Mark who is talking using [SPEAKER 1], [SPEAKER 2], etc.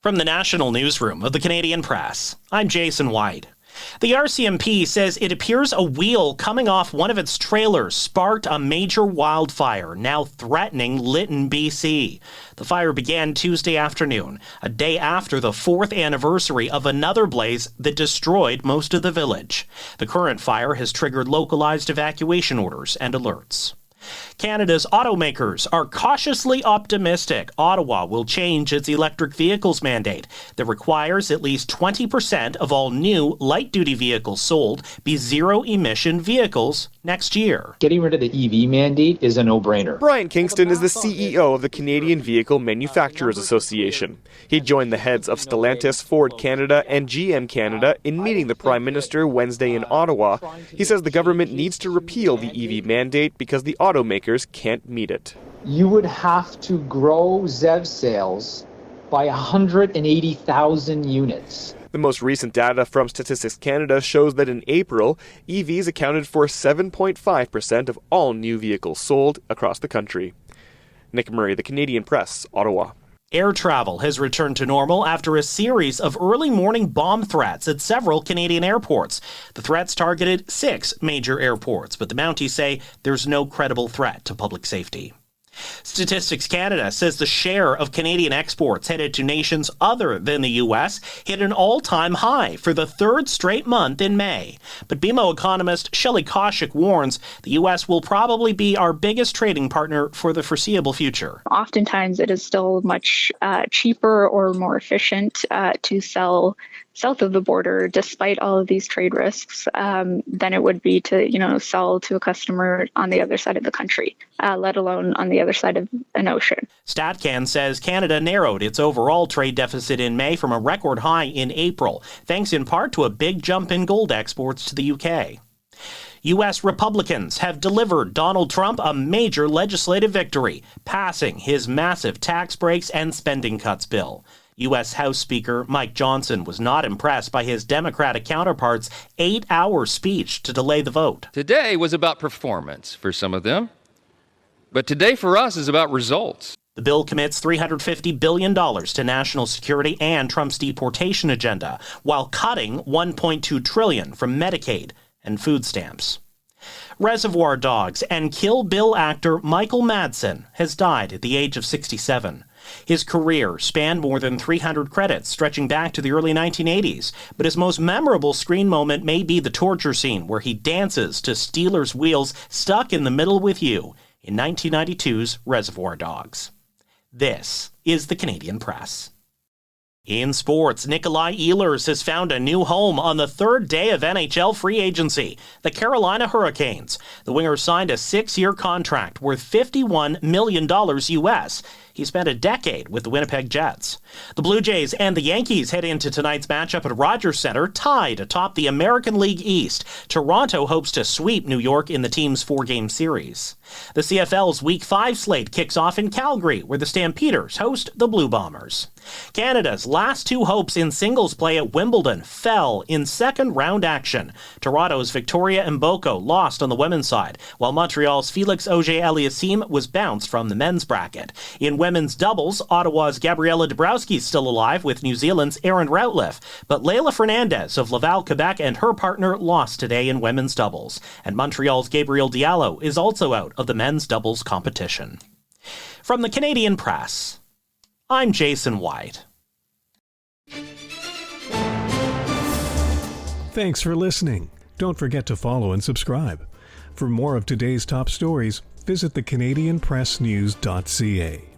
[SPEAKER 1] From the National Newsroom of the Canadian Press, I'm Jason White. The RCMP says it appears a wheel coming off one of its trailers sparked a major wildfire, now threatening Lytton, BC. The fire began Tuesday afternoon, a day after the 4th anniversary of another blaze that destroyed most of the village. The current fire has triggered localized evacuation orders and alerts. Canada's automakers are cautiously optimistic Ottawa will change its electric vehicles mandate that requires at least 20% of all new light-duty vehicles sold be zero-emission vehicles next year.
[SPEAKER 2] Getting rid of the EV mandate is a no-brainer.
[SPEAKER 3] Brian Kingston is the CEO of the Canadian Vehicle Manufacturers Association. He joined the heads of Stellantis, Ford Canada, and GM Canada in meeting the Prime Minister Wednesday in Ottawa. He says the government needs to repeal the EV mandate because the automakers can't meet it.
[SPEAKER 2] You would have to grow ZEV sales by 180,000 units.
[SPEAKER 3] The most recent data from Statistics Canada shows that in April, EVs accounted for 7.5% of all new vehicles sold across the country. Nick Murray, The Canadian Press, Ottawa.
[SPEAKER 1] Air travel has returned to normal after a series of early morning bomb threats at several Canadian airports. The threats targeted 6 major airports, but the Mounties say there's no credible threat to public safety. Statistics Canada says the share of Canadian exports headed to nations other than the U.S. hit an all-time high for the 3rd straight month in May. But BMO economist Shelley Koshik warns the U.S. will probably be our biggest trading partner for the foreseeable future.
[SPEAKER 4] Oftentimes it is still much cheaper or more efficient to sell south of the border, despite all of these trade risks, than it would be to, sell to a customer on the other side of the country, let alone on the other side of an ocean.
[SPEAKER 1] StatCan says Canada narrowed its overall trade deficit in May from a record high in April, thanks in part to a big jump in gold exports to the UK. U.S. Republicans have delivered Donald Trump a major legislative victory, passing his massive tax breaks and spending cuts bill. U.S. House Speaker Mike Johnson was not impressed by his Democratic counterpart's 8-hour speech to delay the vote.
[SPEAKER 5] Today was about performance for some of them, but today for us is about results.
[SPEAKER 1] The bill commits $350 billion to national security and Trump's deportation agenda, while cutting $1.2 trillion from Medicaid and food stamps. Reservoir Dogs and Kill Bill actor Michael Madsen has died at the age of 67. His career spanned more than 300 credits, stretching back to the early 1980s, but his most memorable screen moment may be the torture scene where he dances to Stealers' Wheels Stuck in the Middle with You in 1992's Reservoir Dogs. This is the Canadian Press. In sports, Nikolai Ehlers has found a new home on the 3rd day of NHL free agency, the Carolina Hurricanes. The winger signed a 6-year contract worth $51 million U.S. He spent a decade with the Winnipeg Jets. The Blue Jays and the Yankees head into tonight's matchup at Rogers Centre, tied atop the American League East. Toronto hopes to sweep New York in the team's 4-game series. The CFL's Week 5 slate kicks off in Calgary, where the Stampeders host the Blue Bombers. Canada's last 2 hopes in singles play at Wimbledon fell in second-round action. Toronto's Victoria Mboko lost on the women's side, while Montreal's Felix Auger-Aliassime was bounced from the men's bracket. In women's doubles, Ottawa's Gabriela Dabrowski is still alive with New Zealand's Erin Routliffe, but Leila Fernandez of Laval, Quebec and her partner lost today in women's doubles. And Montreal's Gabriel Diallo is also out of the men's doubles competition. From the Canadian Press, I'm Jason White.
[SPEAKER 6] Thanks for listening. Don't forget to follow and subscribe. For more of today's top stories, visit thecanadianpressnews.ca.